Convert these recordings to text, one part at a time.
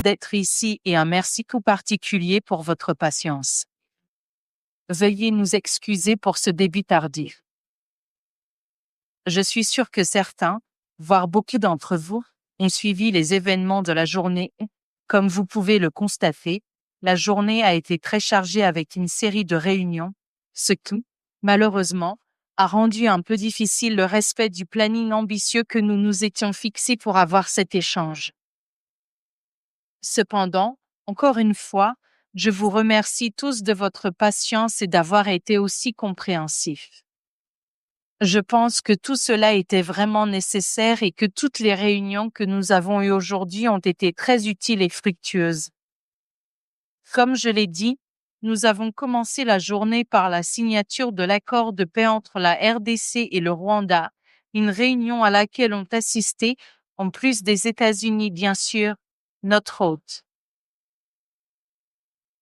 d'être ici et un merci tout particulier pour votre patience. Veuillez nous excuser pour ce début tardif. Je suis sûr que certains, voire beaucoup d'entre vous, ont suivi les événements de la journée. Comme vous pouvez le constater, la journée a été très chargée avec une série de réunions, ce qui, malheureusement, a rendu un peu difficile le respect du planning ambitieux que nous nous étions fixés pour avoir cet échange. Cependant, encore une fois, je vous remercie tous de votre patience et d'avoir été aussi compréhensifs. Je pense que tout cela était vraiment nécessaire et que toutes les réunions que nous avons eues aujourd'hui ont été très utiles et fructueuses. Comme je l'ai dit, nous avons commencé la journée par la signature de l'accord de paix entre la RDC et le Rwanda, une réunion à laquelle ont assisté, en plus des États-Unis bien sûr, notre hôte.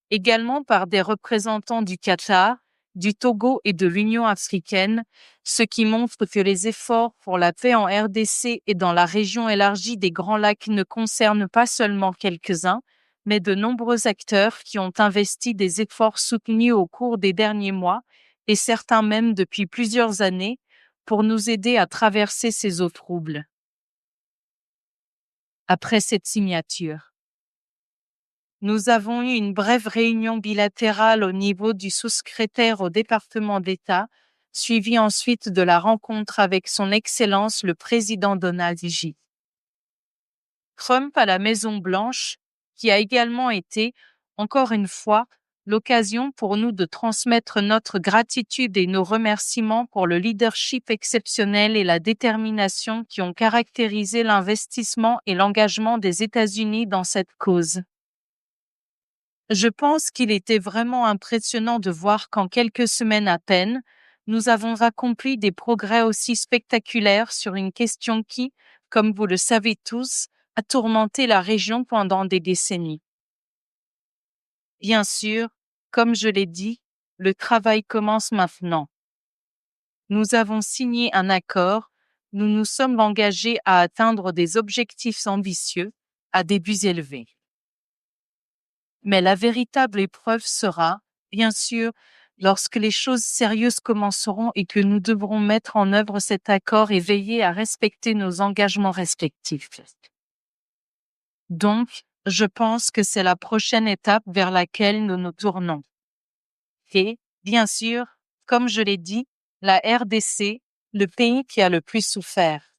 Également par des représentants du Qatar, du Togo et de l'Union africaine, ce qui montre que les efforts pour la paix en RDC et dans la région élargie des Grands Lacs ne concernent pas seulement quelques-uns, mais de nombreux acteurs qui ont investi des efforts soutenus au cours des derniers mois, et certains même depuis plusieurs années, pour nous aider à traverser ces eaux troubles. Après cette signature, nous avons eu une brève réunion bilatérale au niveau du sous-secrétaire au département d'État, suivie ensuite de la rencontre avec son Excellence le président Donald J. Trump à la Maison-Blanche, qui a également été, encore une fois, l'occasion pour nous de transmettre notre gratitude et nos remerciements pour le leadership exceptionnel et la détermination qui ont caractérisé l'investissement et l'engagement des États-Unis dans cette cause. Je pense qu'il était vraiment impressionnant de voir qu'en quelques semaines à peine, nous avons accompli des progrès aussi spectaculaires sur une question qui, comme vous le savez tous, a tourmenté la région pendant des décennies. Bien sûr, comme je l'ai dit, le travail commence maintenant. Nous avons signé un accord, nous nous sommes engagés à atteindre des objectifs ambitieux, à des buts élevés. Mais la véritable épreuve sera, bien sûr, lorsque les choses sérieuses commenceront et que nous devrons mettre en œuvre cet accord et veiller à respecter nos engagements respectifs. Donc, je pense que c'est la prochaine étape vers laquelle nous nous tournons. Et, bien sûr, comme je l'ai dit, la RDC, le pays qui a le plus souffert.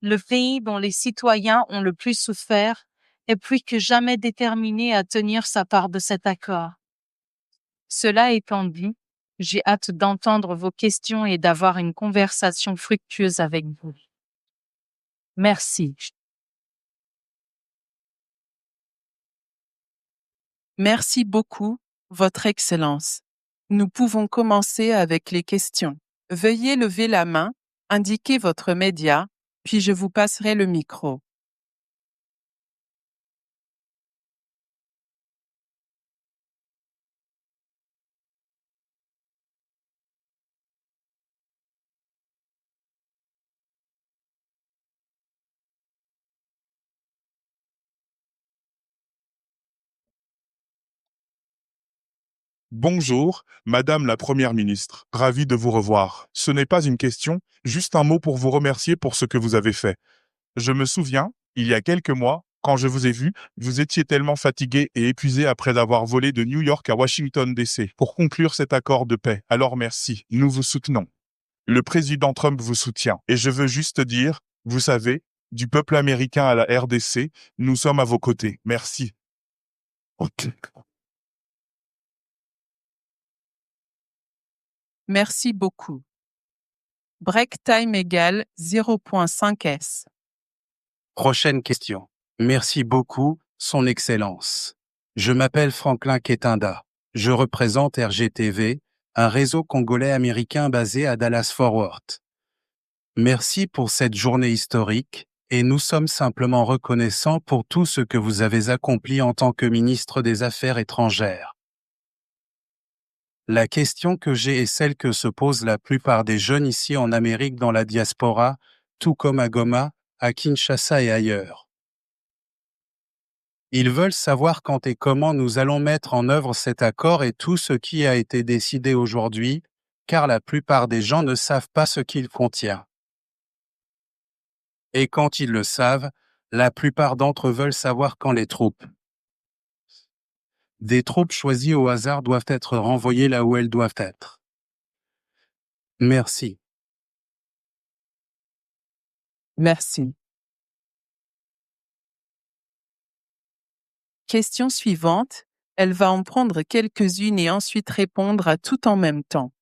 Le pays dont les citoyens ont le plus souffert est plus que jamais déterminé à tenir sa part de cet accord. Cela étant dit, j'ai hâte d'entendre vos questions et d'avoir une conversation fructueuse avec vous. Merci. Merci beaucoup, Votre Excellence. Nous pouvons commencer avec les questions. Veuillez lever la main, indiquer votre média, puis je vous passerai le micro. Bonjour, Madame la Première ministre. Ravi de vous revoir. Ce n'est pas une question, juste un mot pour vous remercier pour ce que vous avez fait. Je me souviens, il y a quelques mois, quand je vous ai vu, vous étiez tellement fatigué et épuisé après avoir volé de New York à Washington DC pour conclure cet accord de paix. Alors merci, nous vous soutenons. Le président Trump vous soutient. Et je veux juste dire, vous savez, du peuple américain à la RDC, nous sommes à vos côtés. Merci. Ok. Merci beaucoup. Break time égale 0.5s. Prochaine question. Merci beaucoup, Son Excellence. Je m'appelle Franklin Ketinda. Je représente RGTV, un réseau congolais américain basé à Dallas-Fort Worth. Merci pour cette journée historique, et nous sommes simplement reconnaissants pour tout ce que vous avez accompli en tant que ministre des Affaires étrangères. La question que j'ai est celle que se posent la plupart des jeunes ici en Amérique dans la diaspora, tout comme à Goma, à Kinshasa et ailleurs. Ils veulent savoir quand et comment nous allons mettre en œuvre cet accord et tout ce qui a été décidé aujourd'hui, car la plupart des gens ne savent pas ce qu'il contient. Et quand ils le savent, la plupart d'entre eux veulent savoir quand les troupes. Des troupes choisies au hasard doivent être renvoyées là où elles doivent être. Merci. Merci. Question suivante. Elle va en prendre quelques-unes et ensuite répondre à tout en même temps.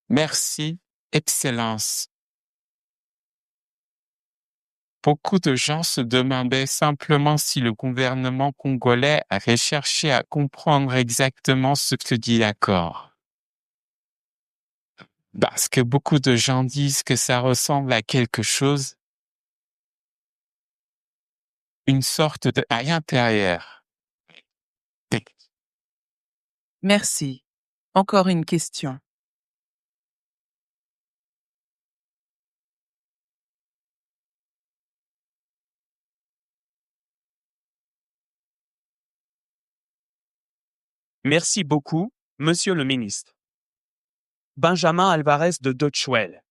Merci, Excellence. Beaucoup de gens se demandaient simplement si le gouvernement congolais avait cherché à comprendre exactement ce que dit l'accord. Parce que beaucoup de gens disent que ça ressemble à quelque chose, une sorte de à l'intérieur. Merci. Encore une question. Merci beaucoup, Monsieur le ministre. Benjamin Alvarez de Deutsche Welle.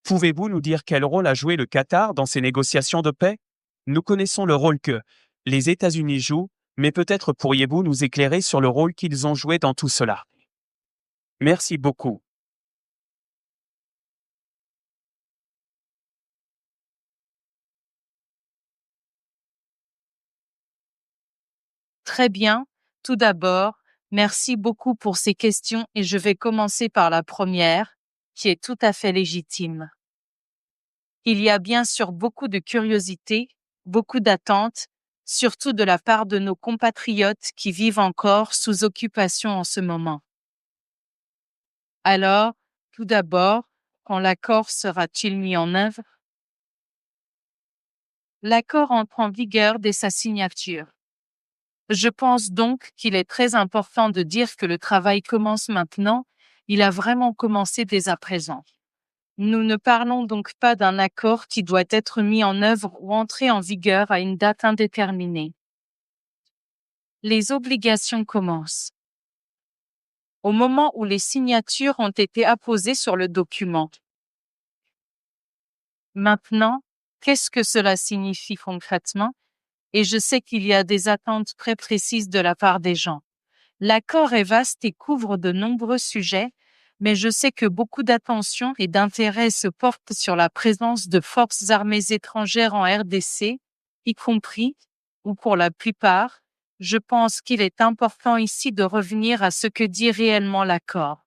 Pouvez-vous nous dire quel rôle a joué le Qatar dans ces négociations de paix? Nous connaissons le rôle que les États-Unis jouent, mais peut-être pourriez-vous nous éclairer sur le rôle qu'ils ont joué dans tout cela. Merci beaucoup. Très bien. Tout d'abord, merci beaucoup pour ces questions et je vais commencer par la première, qui est tout à fait légitime. Il y a bien sûr beaucoup de curiosité, beaucoup d'attentes, surtout de la part de nos compatriotes qui vivent encore sous occupation en ce moment. Alors, tout d'abord, quand l'accord sera-t-il mis en œuvre? L'accord entre en vigueur dès sa signature. Je pense donc qu'il est très important de dire que le travail commence maintenant, il a vraiment commencé dès à présent. Nous ne parlons donc pas d'un accord qui doit être mis en œuvre ou entrer en vigueur à une date indéterminée. Les obligations commencent au moment où les signatures ont été apposées sur le document. Maintenant, qu'est-ce que cela signifie concrètement? Et je sais qu'il y a des attentes très précises de la part des gens. L'accord est vaste et couvre de nombreux sujets, mais je sais que beaucoup d'attention et d'intérêt se portent sur la présence de forces armées étrangères en RDC, y compris, ou pour la plupart, je pense qu'il est important ici de revenir à ce que dit réellement l'accord.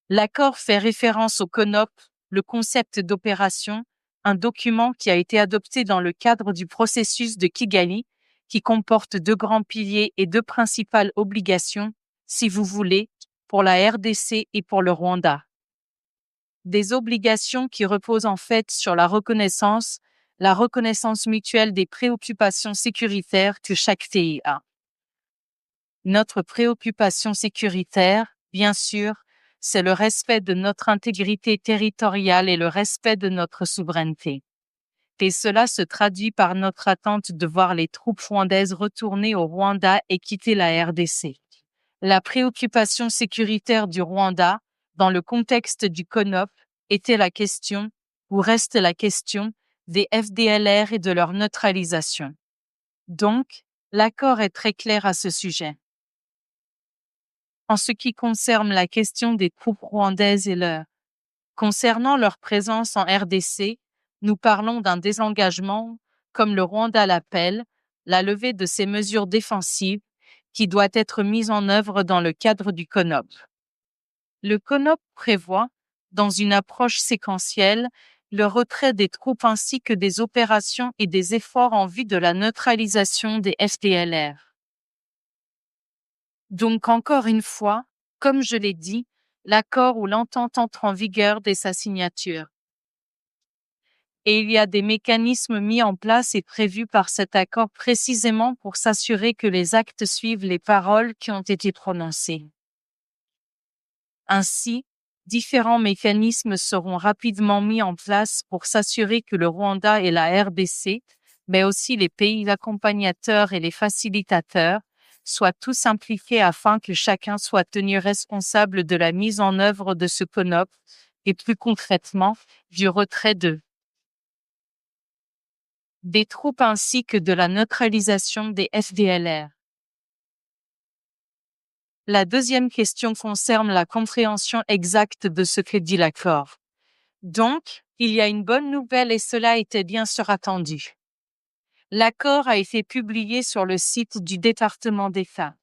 L'accord fait référence au CONOP, le concept d'opération, un document qui a été adopté dans le cadre du processus de Kigali, qui comporte 2 grands piliers et 2 principales obligations, si vous voulez, pour la RDC et pour le Rwanda. Des obligations qui reposent en fait sur la reconnaissance mutuelle des préoccupations sécuritaires que chaque pays a. Notre préoccupation sécuritaire, bien sûr, c'est le respect de notre intégrité territoriale et le respect de notre souveraineté. Et cela se traduit par notre attente de voir les troupes rwandaises retourner au Rwanda et quitter la RDC. La préoccupation sécuritaire du Rwanda, dans le contexte du CONOP, était la question, ou reste la question, des FDLR et de leur neutralisation. Donc, l'accord est très clair à ce sujet. En ce qui concerne la question des troupes rwandaises concernant leur présence en RDC, nous parlons d'un désengagement, comme le Rwanda l'appelle, la levée de ces mesures défensives, qui doit être mise en œuvre dans le cadre du CONOP. Le CONOP prévoit, dans une approche séquentielle, le retrait des troupes ainsi que des opérations et des efforts en vue de la neutralisation des FDLR. Donc encore une fois, comme je l'ai dit, l'accord ou l'entente entre en vigueur dès sa signature. Et il y a des mécanismes mis en place et prévus par cet accord précisément pour s'assurer que les actes suivent les paroles qui ont été prononcées. Ainsi, différents mécanismes seront rapidement mis en place pour s'assurer que le Rwanda et la RDC, mais aussi les pays accompagnateurs et les facilitateurs, soient tous impliqués afin que chacun soit tenu responsable de la mise en œuvre de ce CONOP et plus concrètement, du retrait des troupes ainsi que de la neutralisation des FDLR. La deuxième question concerne la compréhension exacte de ce que dit l'accord. Donc, il y a une bonne nouvelle et cela était bien sûr attendu. L'accord a été publié sur le site du département d'État.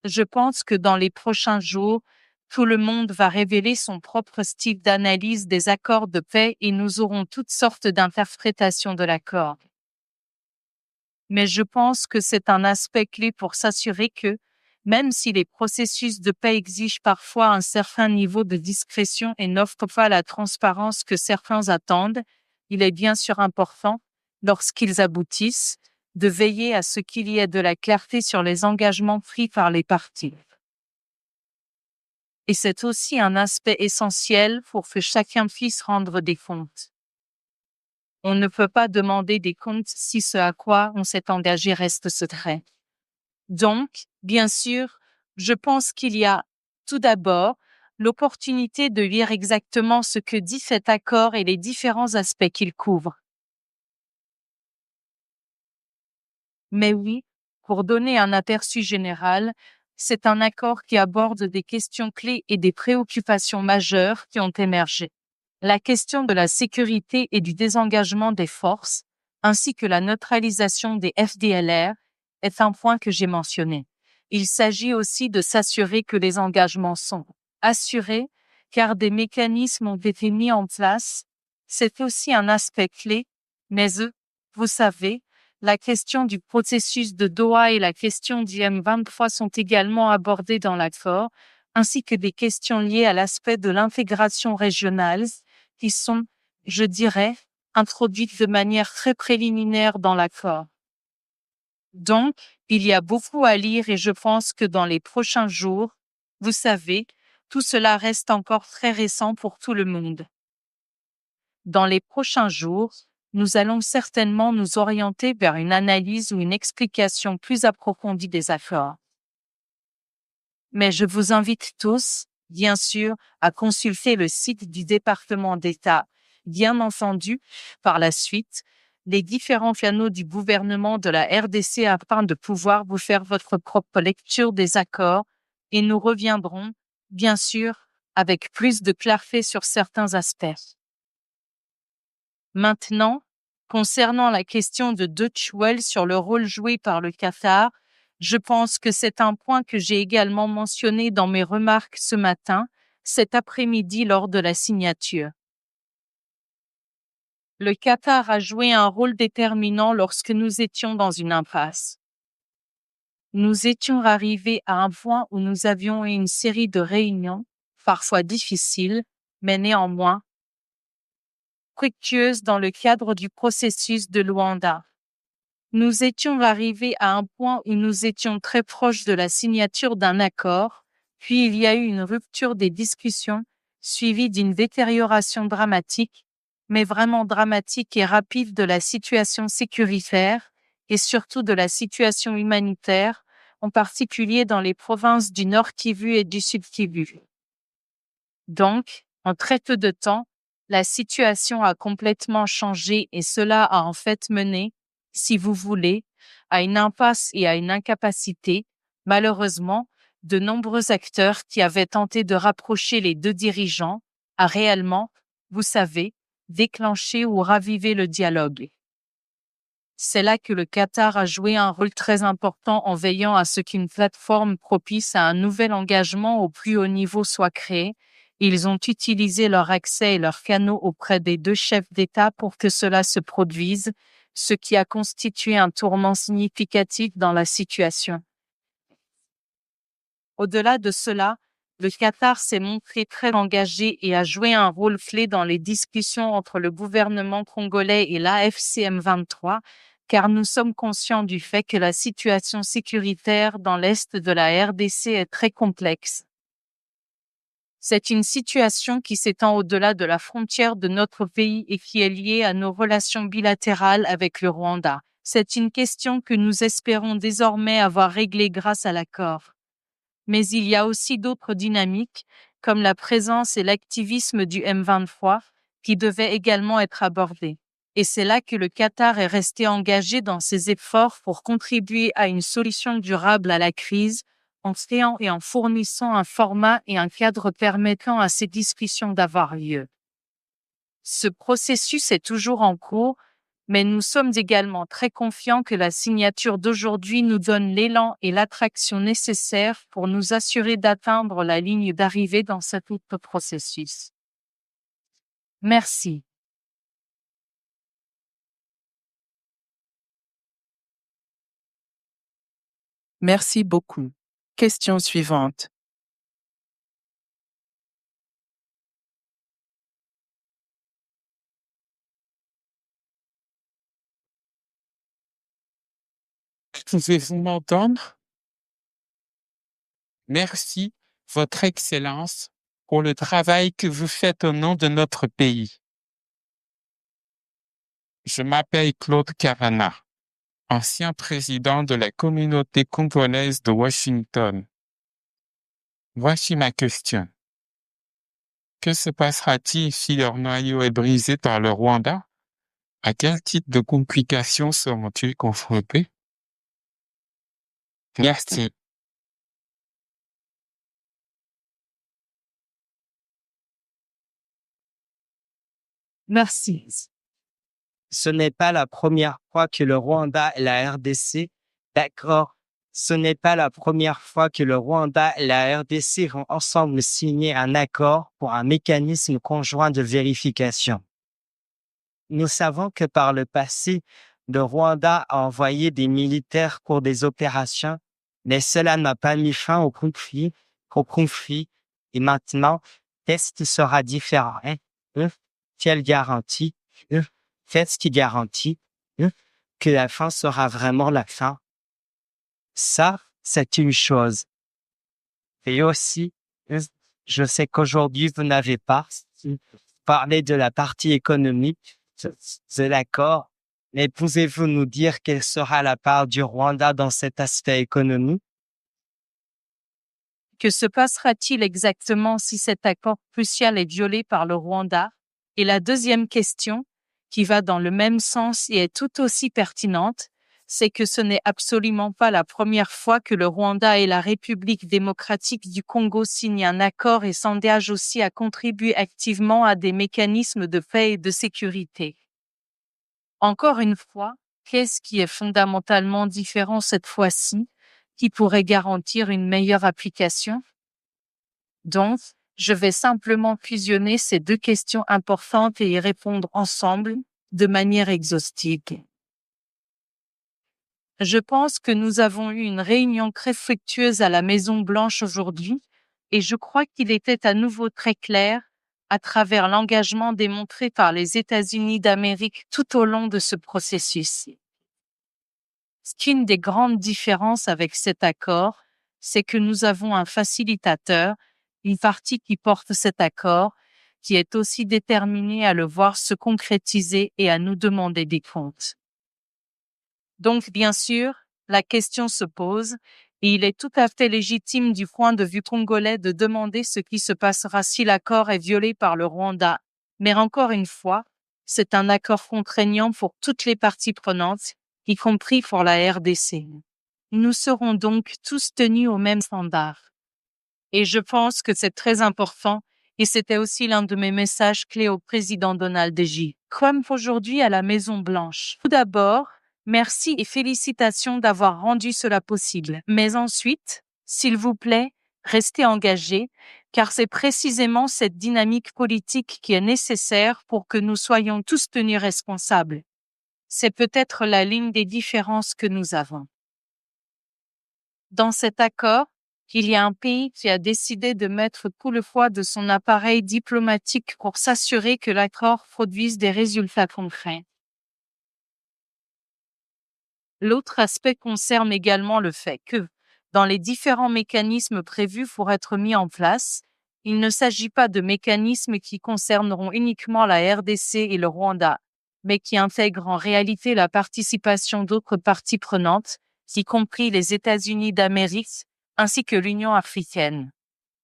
Je pense que dans les prochains jours, tout le monde va révéler son propre style d'analyse des accords de paix et nous aurons toutes sortes d'interprétations de l'accord. Mais je pense que c'est un aspect clé pour s'assurer que, même si les processus de paix exigent parfois un certain niveau de discrétion et n'offrent pas la transparence que certains attendent, il est bien sûr important, lorsqu'ils aboutissent, de veiller à ce qu'il y ait de la clarté sur les engagements pris par les parties. Et c'est aussi un aspect essentiel pour que chacun puisse rendre des comptes. On ne peut pas demander des comptes si ce à quoi on s'est engagé reste secret. Donc, bien sûr, je pense qu'il y a, tout d'abord, l'opportunité de lire exactement ce que dit cet accord et les différents aspects qu'il couvre. Mais oui, pour donner un aperçu général, c'est un accord qui aborde des questions clés et des préoccupations majeures qui ont émergé. La question de la sécurité et du désengagement des forces, ainsi que la neutralisation des FDLR, est un point que j'ai mentionné. Il s'agit aussi de s'assurer que les engagements sont assurés, car des mécanismes ont été mis en place. C'est aussi un aspect clé, mais vous savez, la question du processus de Doha et la question du M23 sont également abordées dans l'accord, ainsi que des questions liées à l'aspect de l'intégration régionale, qui sont, je dirais, introduites de manière très préliminaire dans l'accord. Donc, il y a beaucoup à lire et je pense que dans les prochains jours, vous savez, tout cela reste encore très récent pour tout le monde. Dans les prochains jours, nous allons certainement nous orienter vers une analyse ou une explication plus approfondie des accords. Mais je vous invite tous, bien sûr, à consulter le site du département d'État. Bien entendu, par la suite, les différents canaux du gouvernement de la RDC afin de pouvoir vous faire votre propre lecture des accords et nous reviendrons, bien sûr, avec plus de clarté sur certains aspects. Maintenant, concernant la question de Deutsche Welle sur le rôle joué par le Qatar, je pense que c'est un point que j'ai également mentionné dans mes remarques ce matin, cet après-midi lors de la signature. Le Qatar a joué un rôle déterminant lorsque nous étions dans une impasse. Nous étions arrivés à un point où nous avions eu une série de réunions, parfois difficiles, mais néanmoins fructueuses dans le cadre du processus de Luanda. Nous étions arrivés à un point où nous étions très proches de la signature d'un accord, puis il y a eu une rupture des discussions, suivie d'une détérioration dramatique, mais vraiment dramatique et rapide de la situation sécuritaire, et surtout de la situation humanitaire, en particulier dans les provinces du Nord Kivu et du Sud Kivu. Donc, en très peu de temps, la situation a complètement changé et cela a en fait mené, si vous voulez, à une impasse et à une incapacité, malheureusement, de nombreux acteurs qui avaient tenté de rapprocher les deux dirigeants, à réellement, vous savez, déclencher ou raviver le dialogue. C'est là que le Qatar a joué un rôle très important en veillant à ce qu'une plateforme propice à un nouvel engagement au plus haut niveau soit créée. Ils ont utilisé leur accès et leurs canaux auprès des deux chefs d'État pour que cela se produise, ce qui a constitué un tournant significatif dans la situation. Au-delà de cela, le Qatar s'est montré très engagé et a joué un rôle clé dans les discussions entre le gouvernement congolais et l'AFC M23, car nous sommes conscients du fait que la situation sécuritaire dans l'est de la RDC est très complexe. C'est une situation qui s'étend au-delà de la frontière de notre pays et qui est liée à nos relations bilatérales avec le Rwanda. C'est une question que nous espérons désormais avoir réglée grâce à l'accord. Mais il y a aussi d'autres dynamiques, comme la présence et l'activisme du M23, qui devaient également être abordés. Et c'est là que le Qatar est resté engagé dans ses efforts pour contribuer à une solution durable à la crise, en créant et en fournissant un format et un cadre permettant à ces discussions d'avoir lieu. Ce processus est toujours en cours, mais nous sommes également très confiants que la signature d'aujourd'hui nous donne l'élan et l'attraction nécessaires pour nous assurer d'atteindre la ligne d'arrivée dans cet autre processus. Merci. Merci beaucoup. Question suivante. Pouvez-vous m'entendre? Merci, Votre Excellence, pour le travail que vous faites au nom de notre pays. Je m'appelle Claude Cavana, ancien président de la communauté congolaise de Washington. Voici ma question. Que se passera-t-il si leur noyau est brisé par le Rwanda? À quel type de complications seront-ils confrontés? Merci. Merci. Ce n'est pas la première fois que le Rwanda et la RDC, d'accord, ce n'est pas la première fois que le Rwanda et la RDC vont ensemble signer un accord pour un mécanisme conjoint de vérification. Nous savons que par le passé, le Rwanda a envoyé des militaires pour des opérations, mais cela n'a pas mis fin au conflit, et maintenant, qu'est-ce qui sera différent? Quelle garantie? Qu'est-ce qui garantit que la fin sera vraiment la fin? Ça, c'est une chose. Et aussi, je sais qu'aujourd'hui, vous n'avez pas parlé de la partie économique de l'accord, mais pouvez-vous nous dire quelle sera la part du Rwanda dans cet aspect économique? Que se passera-t-il exactement si cet accord crucial est violé par le Rwanda? Et la deuxième question, qui va dans le même sens et est tout aussi pertinente, c'est que ce n'est absolument pas la première fois que le Rwanda et la République démocratique du Congo signent un accord et s'engagent aussi à contribuer activement à des mécanismes de paix et de sécurité. Encore une fois, qu'est-ce qui est fondamentalement différent cette fois-ci, qui pourrait garantir une meilleure application? Donc, je vais simplement fusionner ces deux questions importantes et y répondre ensemble, de manière exhaustive. Je pense que nous avons eu une réunion très fructueuse à la Maison-Blanche aujourd'hui, et je crois qu'il était à nouveau très clair, à travers l'engagement démontré par les États-Unis d'Amérique tout au long de ce processus. Qu'une des grandes différences avec cet accord, c'est que nous avons un facilitateur, une partie qui porte cet accord, qui est aussi déterminée à le voir se concrétiser et à nous demander des comptes. Donc, bien sûr, la question se pose, et il est tout à fait légitime du point de vue congolais de demander ce qui se passera si l'accord est violé par le Rwanda. Mais encore une fois, c'est un accord contraignant pour toutes les parties prenantes, y compris pour la RDC. Nous serons donc tous tenus au même standard. Et je pense que c'est très important, et c'était aussi l'un de mes messages clés au président Donald J. Trump aujourd'hui à la Maison-Blanche. Tout d'abord, merci et félicitations d'avoir rendu cela possible. Mais ensuite, s'il vous plaît, restez engagés, car c'est précisément cette dynamique politique qui est nécessaire pour que nous soyons tous tenus responsables. C'est peut-être la ligne des différences que nous avons. Dans cet accord, qu'il y a un pays qui a décidé de mettre tout le poids de son appareil diplomatique pour s'assurer que l'accord produise des résultats concrets. L'autre aspect concerne également le fait que, dans les différents mécanismes prévus pour être mis en place, il ne s'agit pas de mécanismes qui concerneront uniquement la RDC et le Rwanda, mais qui intègrent en réalité la participation d'autres parties prenantes, y compris les États-Unis d'Amérique, ainsi que l'Union africaine.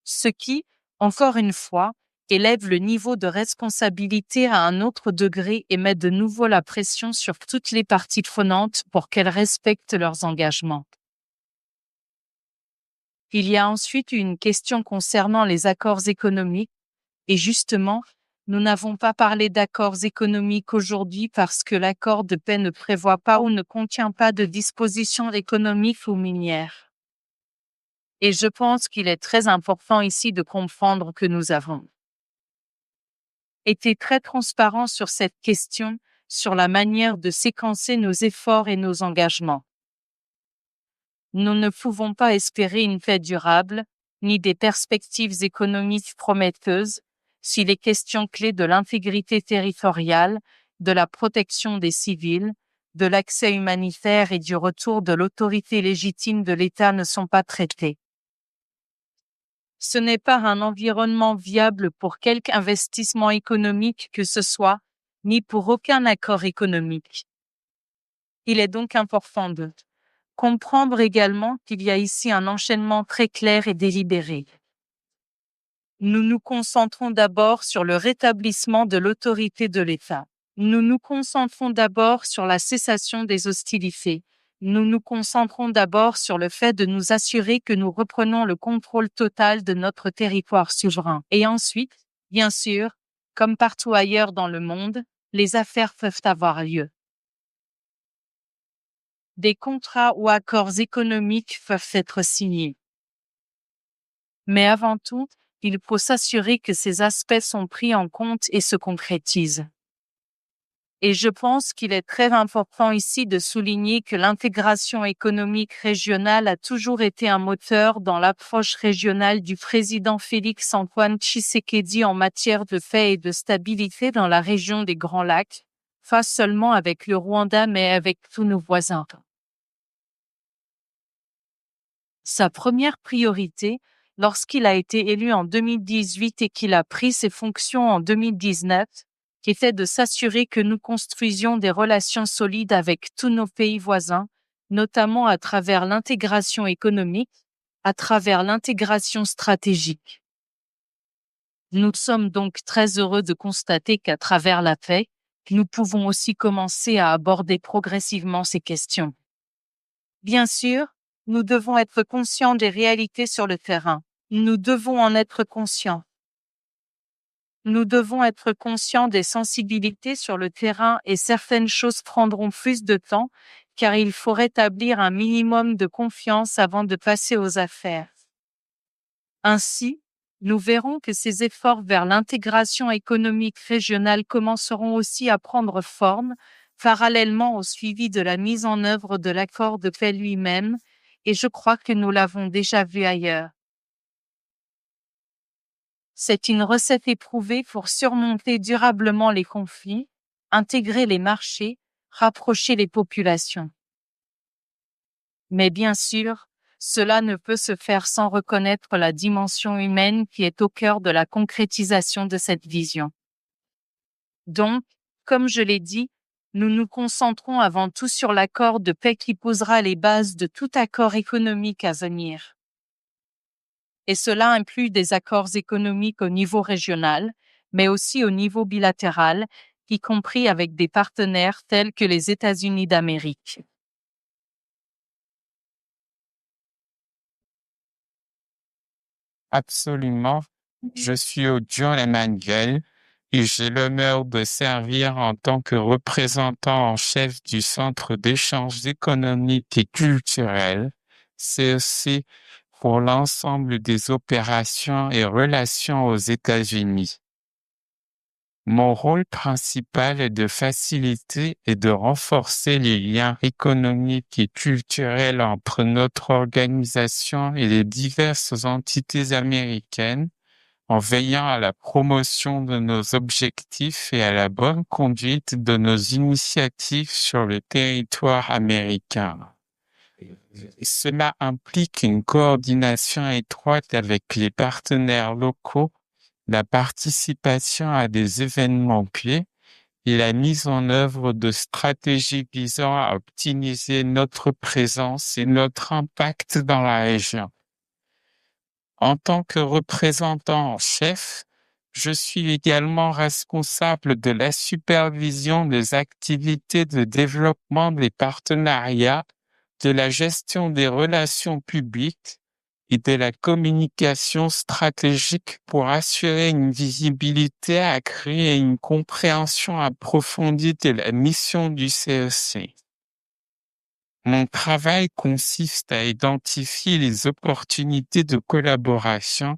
Ce qui, encore une fois, élève le niveau de responsabilité à un autre degré et met de nouveau la pression sur toutes les parties prenantes pour qu'elles respectent leurs engagements. Il y a ensuite une question concernant les accords économiques, et justement, nous n'avons pas parlé d'accords économiques aujourd'hui parce que l'accord de paix ne prévoit pas ou ne contient pas de dispositions économiques ou minières. Et je pense qu'il est très important ici de comprendre que nous avons été très transparents sur cette question, sur la manière de séquencer nos efforts et nos engagements. Nous ne pouvons pas espérer une paix durable, ni des perspectives économiques prometteuses, si les questions clés de l'intégrité territoriale, de la protection des civils, de l'accès humanitaire et du retour de l'autorité légitime de l'État ne sont pas traitées. Ce n'est pas un environnement viable pour quelque investissement économique que ce soit, ni pour aucun accord économique. Il est donc important de comprendre également qu'il y a ici un enchaînement très clair et délibéré. Nous nous concentrons d'abord sur le rétablissement de l'autorité de l'État. Nous nous concentrons d'abord sur la cessation des hostilités. Nous nous concentrons d'abord sur le fait de nous assurer que nous reprenons le contrôle total de notre territoire souverain. Et ensuite, bien sûr, comme partout ailleurs dans le monde, les affaires peuvent avoir lieu. Des contrats ou accords économiques peuvent être signés. Mais avant tout, il faut s'assurer que ces aspects sont pris en compte et se concrétisent. Et je pense qu'il est très important ici de souligner que l'intégration économique régionale a toujours été un moteur dans l'approche régionale du président Félix-Antoine Tshisekedi en matière de paix et de stabilité dans la région des Grands Lacs, pas seulement avec le Rwanda mais avec tous nos voisins. Sa première priorité, lorsqu'il a été élu en 2018 et qu'il a pris ses fonctions en 2019, était de s'assurer que nous construisions des relations solides avec tous nos pays voisins, notamment à travers l'intégration économique, à travers l'intégration stratégique. Nous sommes donc très heureux de constater qu'à travers la paix, nous pouvons aussi commencer à aborder progressivement ces questions. Bien sûr, nous devons être conscients des réalités sur le terrain. Nous devons en être conscients. Nous devons être conscients des sensibilités sur le terrain et certaines choses prendront plus de temps, car il faut rétablir un minimum de confiance avant de passer aux affaires. Ainsi, nous verrons que ces efforts vers l'intégration économique régionale commenceront aussi à prendre forme, parallèlement au suivi de la mise en œuvre de l'accord de paix lui-même, et je crois que nous l'avons déjà vu ailleurs. C'est une recette éprouvée pour surmonter durablement les conflits, intégrer les marchés, rapprocher les populations. Mais bien sûr, cela ne peut se faire sans reconnaître la dimension humaine qui est au cœur de la concrétisation de cette vision. Donc, comme je l'ai dit, nous nous concentrons avant tout sur l'accord de paix qui posera les bases de tout accord économique à venir. Et cela inclut des accords économiques au niveau régional, mais aussi au niveau bilatéral, y compris avec des partenaires tels que les États-Unis d'Amérique. Absolument. Je suis Odion Emmanuel et j'ai l'honneur de servir en tant que représentant en chef du Centre d'échanges économiques et culturels, CEC, pour l'ensemble des opérations et relations aux États-Unis. Mon rôle principal est de faciliter et de renforcer les liens économiques et culturels entre notre organisation et les diverses entités américaines, en veillant à la promotion de nos objectifs et à la bonne conduite de nos initiatives sur le territoire américain. Cela implique une coordination étroite avec les partenaires locaux, la participation à des événements clés et la mise en œuvre de stratégies visant à optimiser notre présence et notre impact dans la région. En tant que représentant en chef, je suis également responsable de la supervision des activités de développement des partenariats, de la gestion des relations publiques et de la communication stratégique pour assurer une visibilité accrue et une compréhension approfondie de la mission du CEC. Mon travail consiste à identifier les opportunités de collaboration,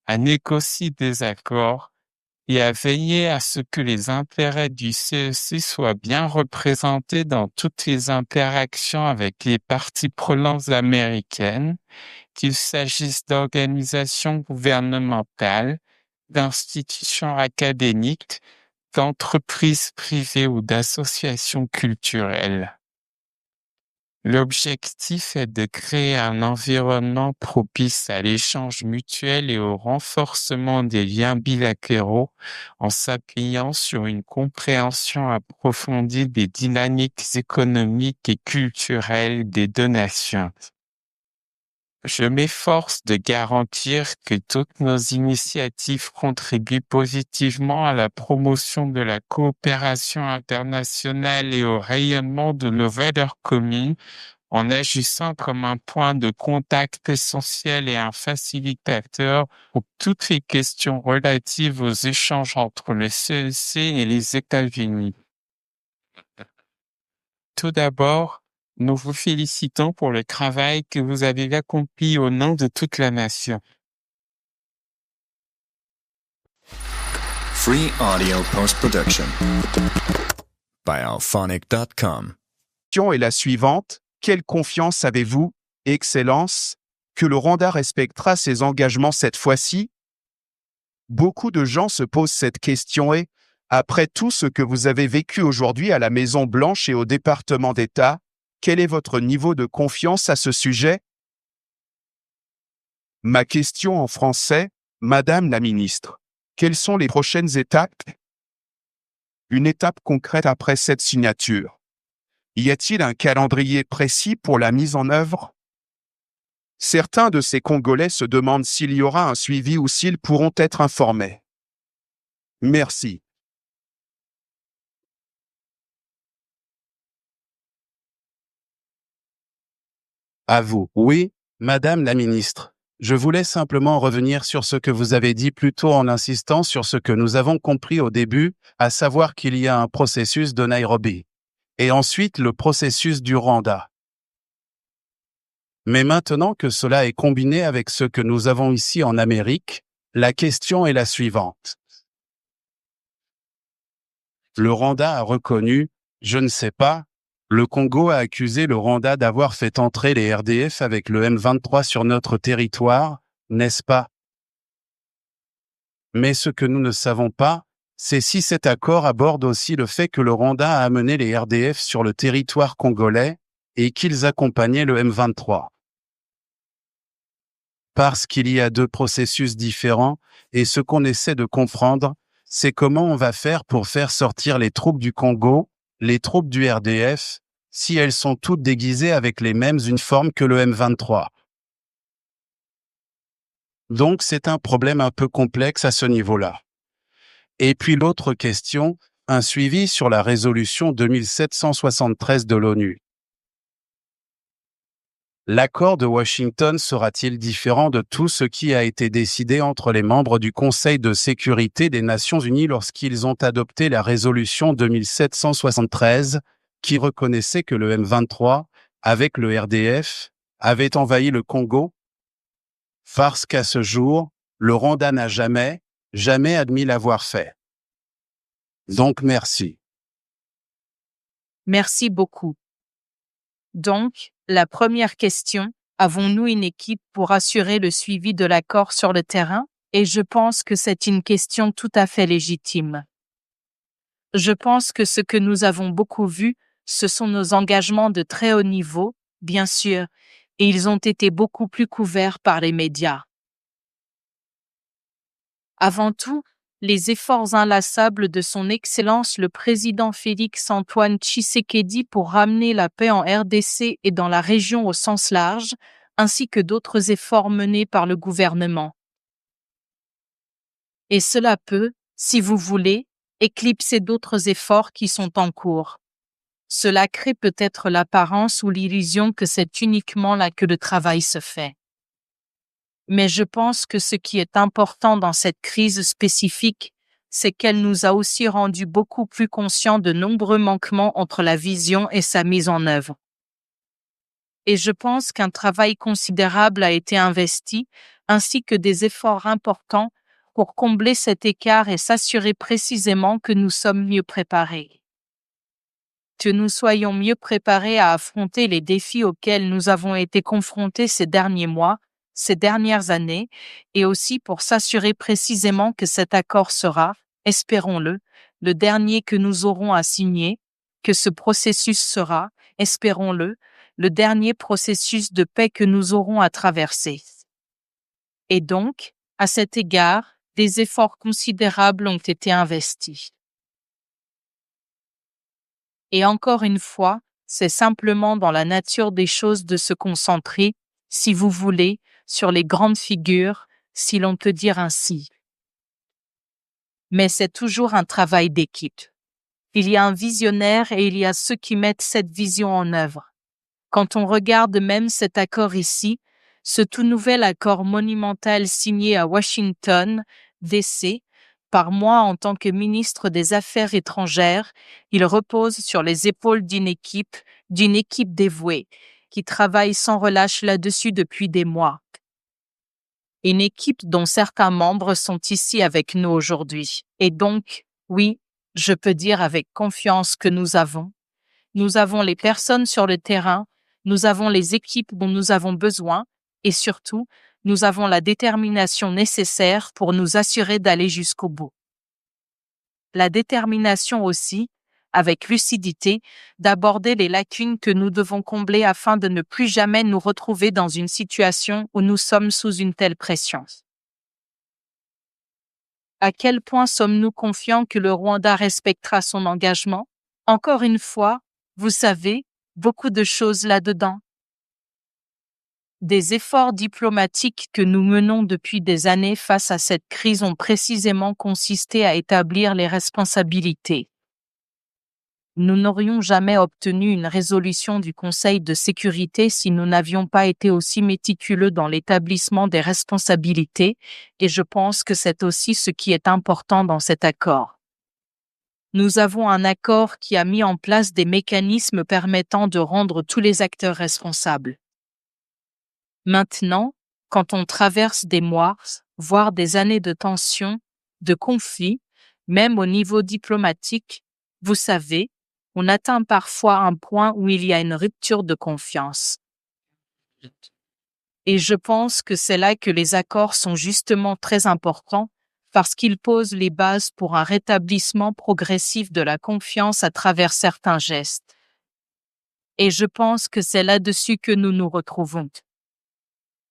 à négocier des accords et à veiller à ce que les intérêts du CEC soient bien représentés dans toutes les interactions avec les parties prenantes américaines, qu'il s'agisse d'organisations gouvernementales, d'institutions académiques, d'entreprises privées ou d'associations culturelles. L'objectif est de créer un environnement propice à l'échange mutuel et au renforcement des liens bilatéraux en s'appuyant sur une compréhension approfondie des dynamiques économiques et culturelles des deux nations. Je m'efforce de garantir que toutes nos initiatives contribuent positivement à la promotion de la coopération internationale et au rayonnement de nos valeurs communes, en agissant comme un point de contact essentiel et un facilitateur pour toutes les questions relatives aux échanges entre le CEC et les États-Unis. Tout d'abord, nous vous félicitons pour le travail que vous avez accompli au nom de toute la nation. Free audio post-production by alphonic.com. question est la suivante. Quelle confiance avez-vous, Excellence, que le Rwanda respectera ses engagements cette fois-ci? Beaucoup de gens se posent cette question et, après tout ce que vous avez vécu aujourd'hui à la Maison-Blanche et au département d'État, quel est votre niveau de confiance à ce sujet? Ma question en français, Madame la Ministre, quelles sont les prochaines étapes? Une étape concrète après cette signature. Y a-t-il un calendrier précis pour la mise en œuvre? Certains de ces Congolais se demandent s'il y aura un suivi ou s'ils pourront être informés. Merci. À vous. Oui, Madame la Ministre. Je voulais simplement revenir sur ce que vous avez dit plus tôt en insistant sur ce que nous avons compris au début, à savoir qu'il y a un processus de Nairobi. Et ensuite le processus du Rwanda. Mais maintenant que cela est combiné avec ce que nous avons ici en Amérique, la question est la suivante. Le Rwanda a reconnu, je ne sais pas, le Congo a accusé le Rwanda d'avoir fait entrer les RDF avec le M23 sur notre territoire, n'est-ce pas? Mais ce que nous ne savons pas, c'est si cet accord aborde aussi le fait que le Rwanda a amené les RDF sur le territoire congolais et qu'ils accompagnaient le M23. Parce qu'il y a deux processus différents, et ce qu'on essaie de comprendre, c'est comment on va faire pour faire sortir les troupes du Congo, les troupes du RDF, si elles sont toutes déguisées avec les mêmes uniformes que le M23. Donc c'est un problème un peu complexe à ce niveau-là. Et puis l'autre question, un suivi sur la résolution 2773 de l'ONU. L'accord de Washington sera-t-il différent de tout ce qui a été décidé entre les membres du Conseil de sécurité des Nations Unies lorsqu'ils ont adopté la résolution 2773, qui reconnaissait que le M23, avec le RDF, avait envahi le Congo? Parce qu'à ce jour, le Rwanda n'a jamais admis l'avoir fait. Donc merci. Merci beaucoup. Donc, la première question, avons-nous une équipe pour assurer le suivi de l'accord sur le terrain? Et je pense que c'est une question tout à fait légitime. Je pense que ce que nous avons beaucoup vu, ce sont nos engagements de très haut niveau, bien sûr, et ils ont été beaucoup plus couverts par les médias. Avant tout, les efforts inlassables de son Excellence le président Félix-Antoine Tshisekedi pour ramener la paix en RDC et dans la région au sens large, ainsi que d'autres efforts menés par le gouvernement. Et cela peut, si vous voulez, éclipser d'autres efforts qui sont en cours. Cela crée peut-être l'apparence ou l'illusion que c'est uniquement là que le travail se fait. Mais je pense que ce qui est important dans cette crise spécifique, c'est qu'elle nous a aussi rendus beaucoup plus conscients de nombreux manquements entre la vision et sa mise en œuvre. Et je pense qu'un travail considérable a été investi, ainsi que des efforts importants pour combler cet écart et s'assurer précisément que nous sommes mieux préparés. Que nous soyons mieux préparés à affronter les défis auxquels nous avons été confrontés ces derniers mois, ces dernières années, et aussi pour s'assurer précisément que cet accord sera, espérons-le, le dernier que nous aurons à signer, que ce processus sera, espérons-le, le dernier processus de paix que nous aurons à traverser. Et donc, à cet égard, des efforts considérables ont été investis. Et encore une fois, c'est simplement dans la nature des choses de se concentrer, si vous voulez, sur les grandes figures, si l'on peut dire ainsi. Mais c'est toujours un travail d'équipe. Il y a un visionnaire et il y a ceux qui mettent cette vision en œuvre. Quand on regarde même cet accord ici, ce tout nouvel accord monumental signé à Washington, D.C., par moi en tant que ministre des Affaires étrangères, il repose sur les épaules d'une équipe dévouée, qui travaille sans relâche là-dessus depuis des mois. Une équipe dont certains membres sont ici avec nous aujourd'hui. Et donc, oui, je peux dire avec confiance que nous avons les personnes sur le terrain, nous avons les équipes dont nous avons besoin, et surtout, nous avons la détermination nécessaire pour nous assurer d'aller jusqu'au bout. La détermination aussi, avec lucidité, d'aborder les lacunes que nous devons combler afin de ne plus jamais nous retrouver dans une situation où nous sommes sous une telle pression. À quel point sommes-nous confiants que le Rwanda respectera son engagement? Encore une fois, vous savez, beaucoup de choses là-dedans. Des efforts diplomatiques que nous menons depuis des années face à cette crise ont précisément consisté à établir les responsabilités. Nous n'aurions jamais obtenu une résolution du Conseil de sécurité si nous n'avions pas été aussi méticuleux dans l'établissement des responsabilités, et je pense que c'est aussi ce qui est important dans cet accord. Nous avons un accord qui a mis en place des mécanismes permettant de rendre tous les acteurs responsables. Maintenant, quand on traverse des mois, voire des années de tensions, de conflits, même au niveau diplomatique, vous savez, on atteint parfois un point où il y a une rupture de confiance. Et je pense que c'est là que les accords sont justement très importants, parce qu'ils posent les bases pour un rétablissement progressif de la confiance à travers certains gestes. Et je pense que c'est là-dessus que nous nous retrouvons.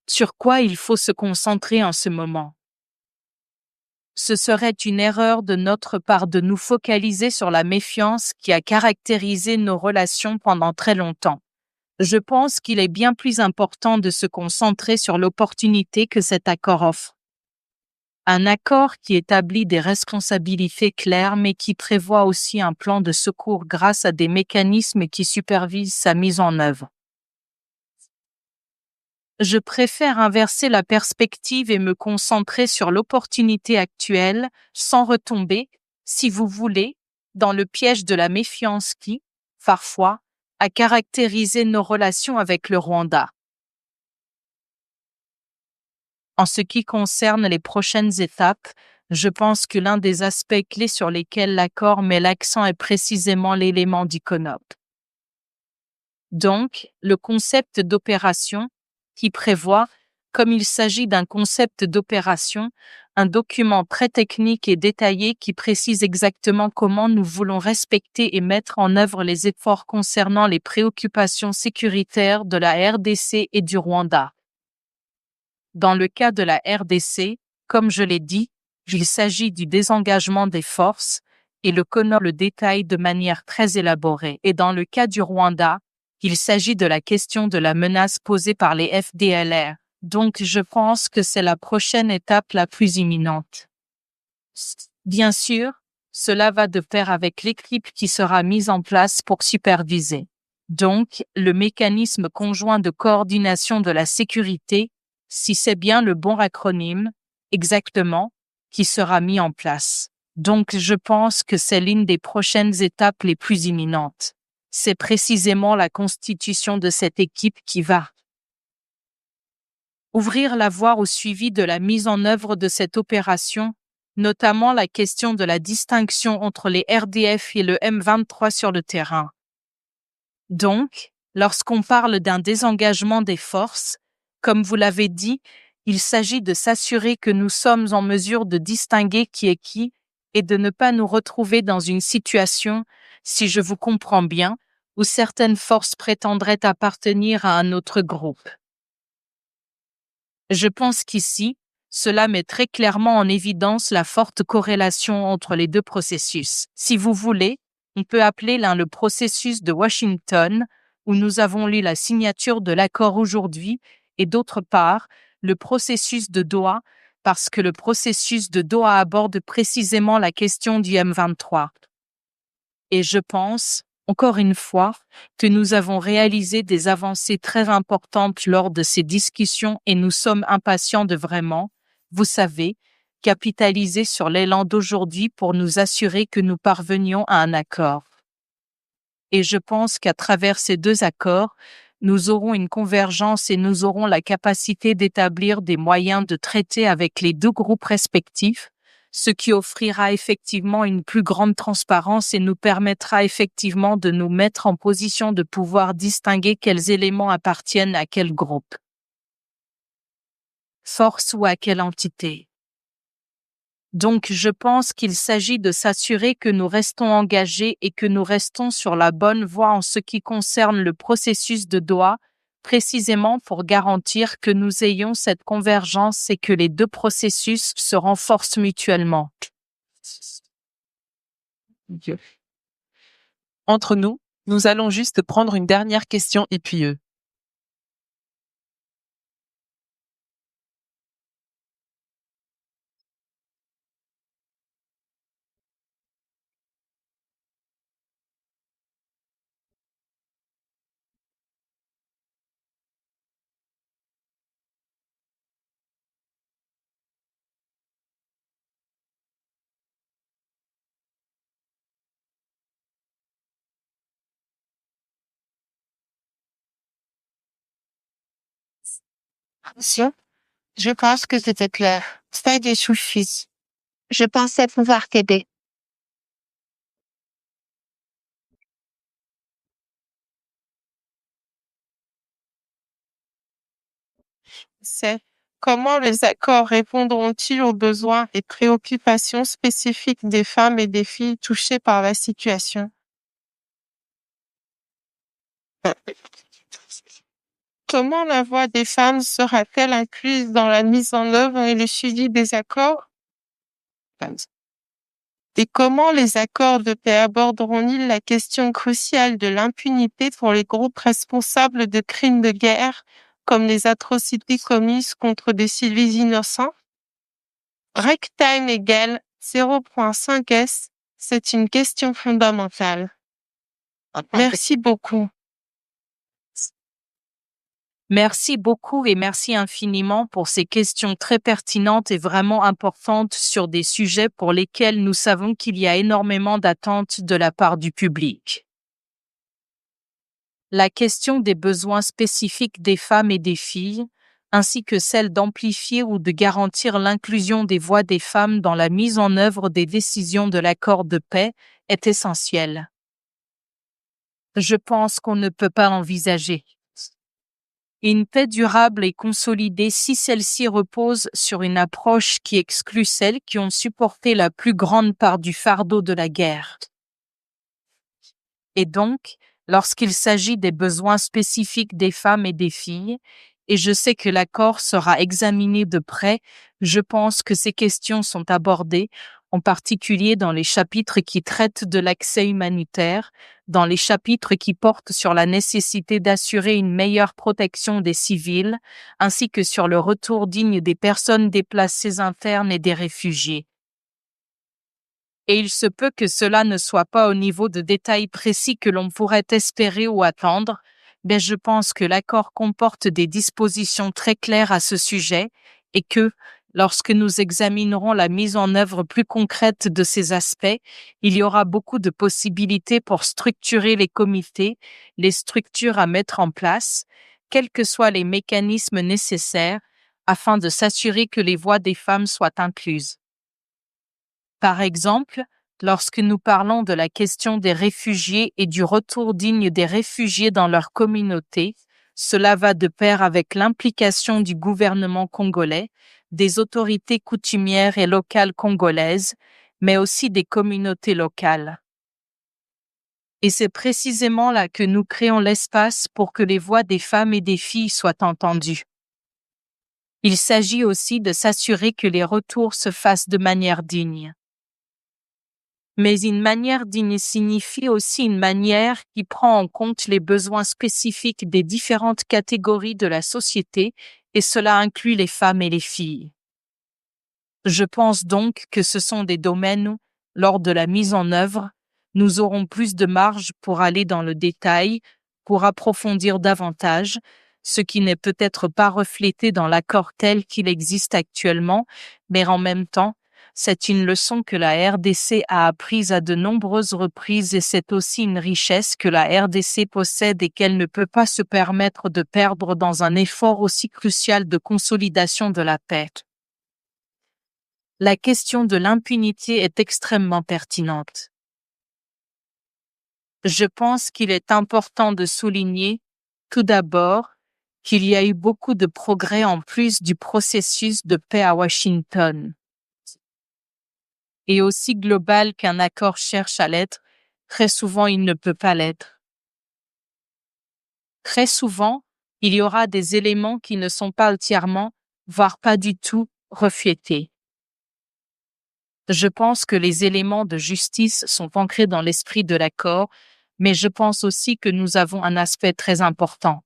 Sur quoi il faut se concentrer en ce moment? Ce serait une erreur de notre part de nous focaliser sur la méfiance qui a caractérisé nos relations pendant très longtemps. Je pense qu'il est bien plus important de se concentrer sur l'opportunité que cet accord offre. Un accord qui établit des responsabilités claires mais qui prévoit aussi un plan de secours grâce à des mécanismes qui supervisent sa mise en œuvre. Je préfère inverser la perspective et me concentrer sur l'opportunité actuelle, sans retomber, si vous voulez, dans le piège de la méfiance qui, parfois, a caractérisé nos relations avec le Rwanda. En ce qui concerne les prochaines étapes, Je pense que l'un des aspects clés sur lesquels l'accord met l'accent est précisément l'élément du CONOP. Donc, le concept d'opération, qui prévoit, comme il s'agit d'un concept d'opération, un document très technique et détaillé qui précise exactement comment nous voulons respecter et mettre en œuvre les efforts concernant les préoccupations sécuritaires de la RDC et du Rwanda. Dans le cas de la RDC, comme je l'ai dit, il s'agit du désengagement des forces, et le CONOP le détaille de manière très élaborée. Et dans le cas du Rwanda, il s'agit de la question de la menace posée par les FDLR. Donc je pense que c'est la prochaine étape la plus imminente. Bien sûr, cela va de pair avec l'équipe qui sera mise en place pour superviser. Donc, le mécanisme conjoint de coordination de la sécurité, si c'est bien le bon acronyme, exactement, qui sera mis en place. Donc je pense que c'est l'une des prochaines étapes les plus imminentes. C'est précisément la constitution de cette équipe qui va ouvrir la voie au suivi de la mise en œuvre de cette opération, notamment la question de la distinction entre les RDF et le M23 sur le terrain. Donc, lorsqu'on parle d'un désengagement des forces, comme vous l'avez dit, il s'agit de s'assurer que nous sommes en mesure de distinguer qui est qui et de ne pas nous retrouver dans une situation, si je vous comprends bien, où certaines forces prétendraient appartenir à un autre groupe. Je pense qu'ici, cela met très clairement en évidence la forte corrélation entre les deux processus. Si vous voulez, on peut appeler l'un le processus de Washington, où nous avons lu la signature de l'accord aujourd'hui, et d'autre part, le processus de Doha, parce que le processus de Doha aborde précisément la question du M23. Et je pense, encore une fois, que nous avons réalisé des avancées très importantes lors de ces discussions et nous sommes impatients de vraiment, vous savez, capitaliser sur l'élan d'aujourd'hui pour nous assurer que nous parvenions à un accord. Et je pense qu'à travers ces deux accords, nous aurons une convergence et nous aurons la capacité d'établir des moyens de traiter avec les deux groupes respectifs, ce qui offrira effectivement une plus grande transparence et nous permettra effectivement de nous mettre en position de pouvoir distinguer quels éléments appartiennent à quel groupe, force ou à quelle entité. Donc je pense qu'il s'agit de s'assurer que nous restons engagés et que nous restons sur la bonne voie en ce qui concerne le processus de Doha, précisément pour garantir que nous ayons cette convergence et que les deux processus se renforcent mutuellement. Entre nous, nous allons juste prendre une dernière question et puis eux. Monsieur, je pense que c'était clair. C'est des suffisent. Je pensais pouvoir t'aider. C'est comment les accords répondront-ils aux besoins et préoccupations spécifiques des femmes et des filles touchées par la situation? Comment la voix des femmes sera-t-elle incluse dans la mise en œuvre et le suivi des accords? Et comment les accords de paix aborderont-ils la question cruciale de l'impunité pour les groupes responsables de crimes de guerre, comme les atrocités commises contre des civils innocents? Rectime égale 0.5 S, c'est une question fondamentale. Merci beaucoup. Merci beaucoup et merci infiniment pour ces questions très pertinentes et vraiment importantes sur des sujets pour lesquels nous savons qu'il y a énormément d'attentes de la part du public. La question des besoins spécifiques des femmes et des filles, ainsi que celle d'amplifier ou de garantir l'inclusion des voix des femmes dans la mise en œuvre des décisions de l'accord de paix, est essentielle. Je pense qu'on ne peut pas envisager une paix durable et consolidée si celle-ci repose sur une approche qui exclut celles qui ont supporté la plus grande part du fardeau de la guerre. Et donc, lorsqu'il s'agit des besoins spécifiques des femmes et des filles, et je sais que l'accord sera examiné de près, je pense que ces questions sont abordées, en particulier dans les chapitres qui traitent de l'accès humanitaire, dans les chapitres qui portent sur la nécessité d'assurer une meilleure protection des civils, ainsi que sur le retour digne des personnes déplacées internes et des réfugiés. Et il se peut que cela ne soit pas au niveau de détails précis que l'on pourrait espérer ou attendre, mais je pense que l'accord comporte des dispositions très claires à ce sujet et que, lorsque nous examinerons la mise en œuvre plus concrète de ces aspects, il y aura beaucoup de possibilités pour structurer les comités, les structures à mettre en place, quels que soient les mécanismes nécessaires, afin de s'assurer que les voix des femmes soient incluses. Par exemple, lorsque nous parlons de la question des réfugiés et du retour digne des réfugiés dans leur communauté, cela va de pair avec l'implication du gouvernement congolais, des autorités coutumières et locales congolaises, mais aussi des communautés locales. Et c'est précisément là que nous créons l'espace pour que les voix des femmes et des filles soient entendues. Il s'agit aussi de s'assurer que les retours se fassent de manière digne. Mais une manière digne signifie aussi une manière qui prend en compte les besoins spécifiques des différentes catégories de la société, et cela inclut les femmes et les filles. Je pense donc que ce sont des domaines où, lors de la mise en œuvre, nous aurons plus de marge pour aller dans le détail, pour approfondir davantage, ce qui n'est peut-être pas reflété dans l'accord tel qu'il existe actuellement, mais en même temps, c'est une leçon que la RDC a apprise à de nombreuses reprises et c'est aussi une richesse que la RDC possède et qu'elle ne peut pas se permettre de perdre dans un effort aussi crucial de consolidation de la paix. La question de l'impunité est extrêmement pertinente. Je pense qu'il est important de souligner, tout d'abord, qu'il y a eu beaucoup de progrès en plus du processus de paix à Washington. Et aussi global qu'un accord cherche à l'être, très souvent il ne peut pas l'être. Très souvent, il y aura des éléments qui ne sont pas entièrement, voire pas du tout, reflétés. Je pense que les éléments de justice sont ancrés dans l'esprit de l'accord, mais je pense aussi que nous avons un aspect très important.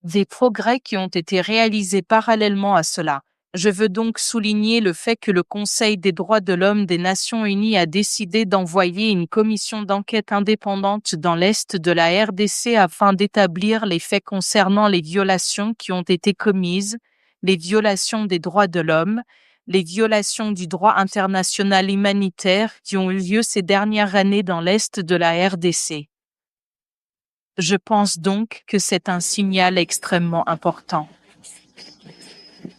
Des progrès qui ont été réalisés parallèlement à cela. Je veux donc souligner le fait que le Conseil des droits de l'homme des Nations unies a décidé d'envoyer une commission d'enquête indépendante dans l'Est de la RDC afin d'établir les faits concernant les violations qui ont été commises, les violations des droits de l'homme, les violations du droit international humanitaire qui ont eu lieu ces dernières années dans l'Est de la RDC. Je pense donc que c'est un signal extrêmement important.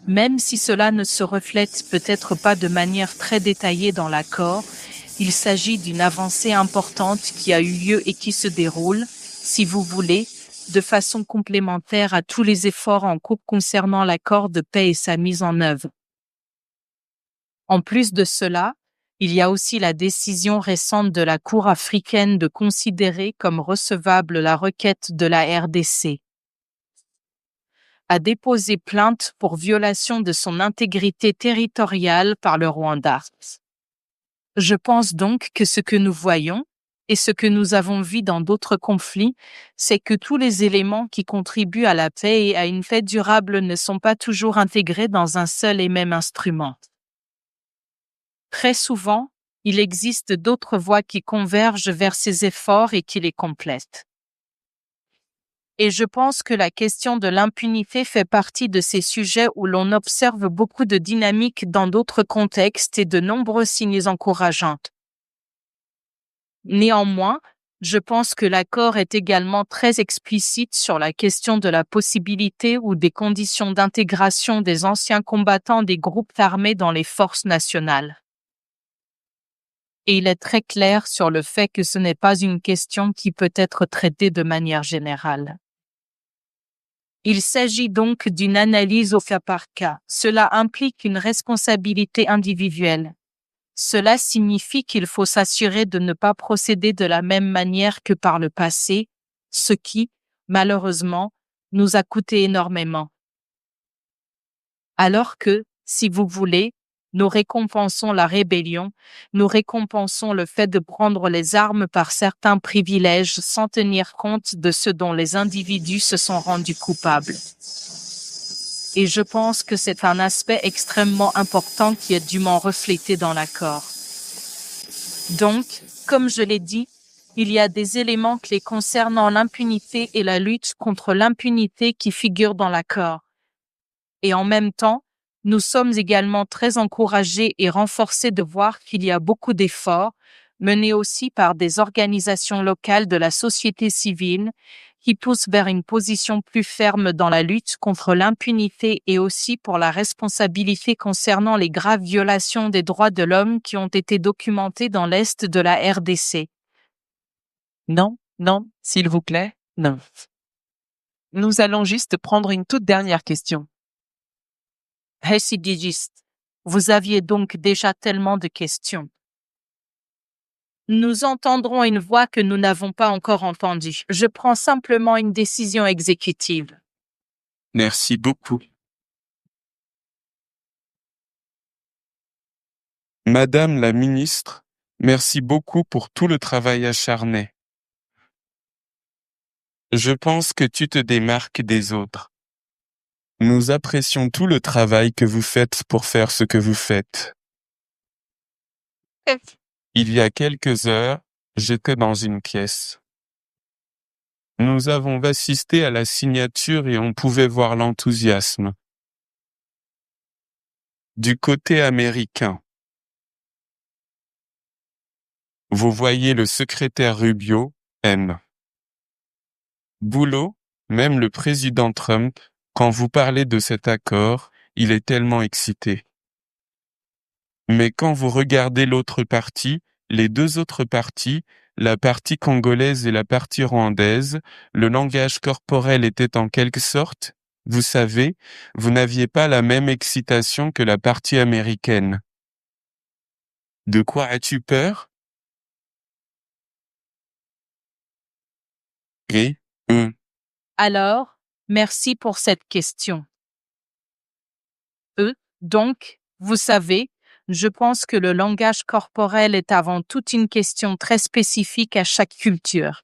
Même si cela ne se reflète peut-être pas de manière très détaillée dans l'accord, il s'agit d'une avancée importante qui a eu lieu et qui se déroule, si vous voulez, de façon complémentaire à tous les efforts en cours concernant l'accord de paix et sa mise en œuvre. En plus de cela, il y a aussi la décision récente de la Cour africaine de considérer comme recevable la requête de la RDC. A déposé plainte pour violation de son intégrité territoriale par le Rwanda. Je pense donc que ce que nous voyons, et ce que nous avons vu dans d'autres conflits, c'est que tous les éléments qui contribuent à la paix et à une paix durable ne sont pas toujours intégrés dans un seul et même instrument. Très souvent, il existe d'autres voies qui convergent vers ces efforts et qui les complètent. Et je pense que la question de l'impunité fait partie de ces sujets où l'on observe beaucoup de dynamique dans d'autres contextes et de nombreux signes encourageants. Néanmoins, Je pense que l'accord est également très explicite sur la question de la possibilité ou des conditions d'intégration des anciens combattants des groupes armés dans les forces nationales. Et il est très clair sur le fait que ce n'est pas une question qui peut être traitée de manière générale. Il s'agit donc d'une analyse au cas par cas. Cela implique une responsabilité individuelle. Cela signifie qu'il faut s'assurer de ne pas procéder de la même manière que par le passé, ce qui, malheureusement, nous a coûté énormément. Alors que, si vous voulez, nous récompensons la rébellion, nous récompensons le fait de prendre les armes par certains privilèges sans tenir compte de ce dont les individus se sont rendus coupables. Et je pense que c'est un aspect extrêmement important qui est dûment reflété dans l'accord. Donc, comme je l'ai dit, il y a des éléments clés concernant l'impunité et la lutte contre l'impunité qui figurent dans l'accord. Et en même temps, nous sommes également très encouragés et renforcés de voir qu'il y a beaucoup d'efforts, menés aussi par des organisations locales de la société civile, qui poussent vers une position plus ferme dans la lutte contre l'impunité et aussi pour la responsabilité concernant les graves violations des droits de l'homme qui ont été documentées dans l'Est de la RDC. Non, s'il vous plaît, non. Nous allons juste prendre une toute dernière question. Récidiviste. Vous aviez donc déjà tellement de questions. Nous entendrons une voix que nous n'avons pas encore entendue. Je prends simplement une décision exécutive. Merci beaucoup. Madame la ministre, merci beaucoup pour tout le travail acharné. Je pense que tu te démarques des autres. Nous apprécions tout le travail que vous faites pour faire ce que vous faites. Il y a quelques heures, j'étais dans une pièce. Nous avons assisté à la signature et on pouvait voir l'enthousiasme. Du côté américain, vous voyez le secrétaire Rubio, M. Boulot, même le président Trump, quand vous parlez de cet accord, il est tellement excité. Mais quand vous regardez l'autre partie, les deux autres parties, la partie congolaise et la partie rwandaise, le langage corporel était en quelque sorte, vous savez, vous n'aviez pas la même excitation que la partie américaine. De quoi as-tu peur? Alors, merci pour cette question. Donc, vous savez, je pense que le langage corporel est avant tout une question très spécifique à chaque culture.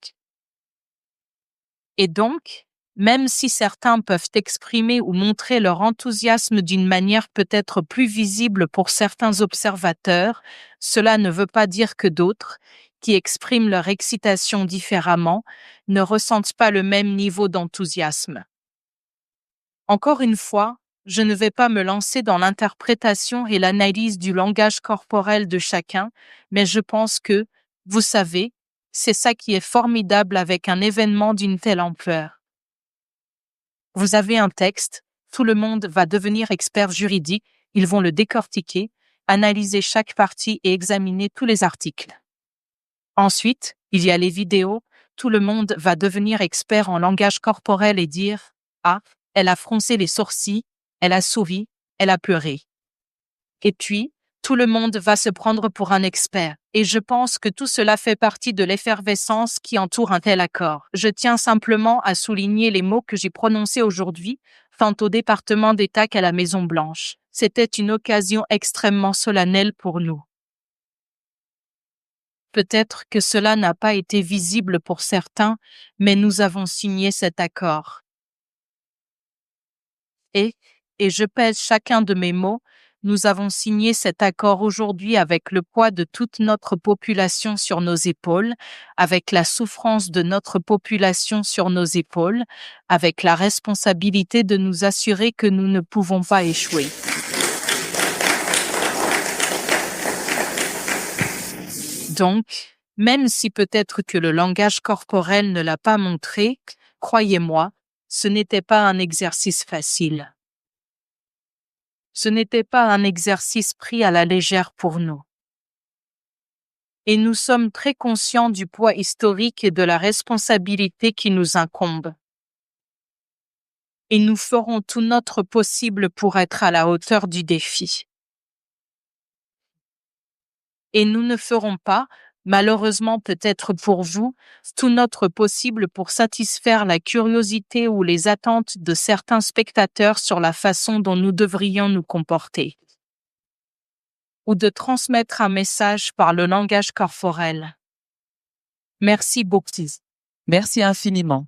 Et donc, même si certains peuvent exprimer ou montrer leur enthousiasme d'une manière peut-être plus visible pour certains observateurs, cela ne veut pas dire que d'autres, qui expriment leur excitation différemment, ne ressentent pas le même niveau d'enthousiasme. Encore une fois, je ne vais pas me lancer dans l'interprétation et l'analyse du langage corporel de chacun, mais je pense que, vous savez, c'est ça qui est formidable avec un événement d'une telle ampleur. Vous avez un texte, tout le monde va devenir expert juridique, ils vont le décortiquer, analyser chaque partie et examiner tous les articles. Ensuite, il y a les vidéos, tout le monde va devenir expert en langage corporel et dire « Ah, elle a froncé les sourcils, elle a souri, elle a pleuré. » Et puis, tout le monde va se prendre pour un expert. Et je pense que tout cela fait partie de l'effervescence qui entoure un tel accord. Je tiens simplement à souligner les mots que j'ai prononcés aujourd'hui, quant au département d'État qu'à la Maison-Blanche. C'était une occasion extrêmement solennelle pour nous. Peut-être que cela n'a pas été visible pour certains, mais nous avons signé cet accord. Et je pèse chacun de mes mots, nous avons signé cet accord aujourd'hui avec le poids de toute notre population sur nos épaules, avec la souffrance de notre population sur nos épaules, avec la responsabilité de nous assurer que nous ne pouvons pas échouer. Donc, Même si peut-être que le langage corporel ne l'a pas montré, croyez-moi, ce n'était pas un exercice facile. Ce n'était pas un exercice pris à la légère pour nous. Et nous sommes très conscients du poids historique et de la responsabilité qui nous incombe. Et nous ferons tout notre possible pour être à la hauteur du défi. Et nous ne ferons pas, malheureusement peut-être pour vous, tout notre possible pour satisfaire la curiosité ou les attentes de certains spectateurs sur la façon dont nous devrions nous comporter. Ou de transmettre un message par le langage corporel. Merci beaucoup. Merci infiniment.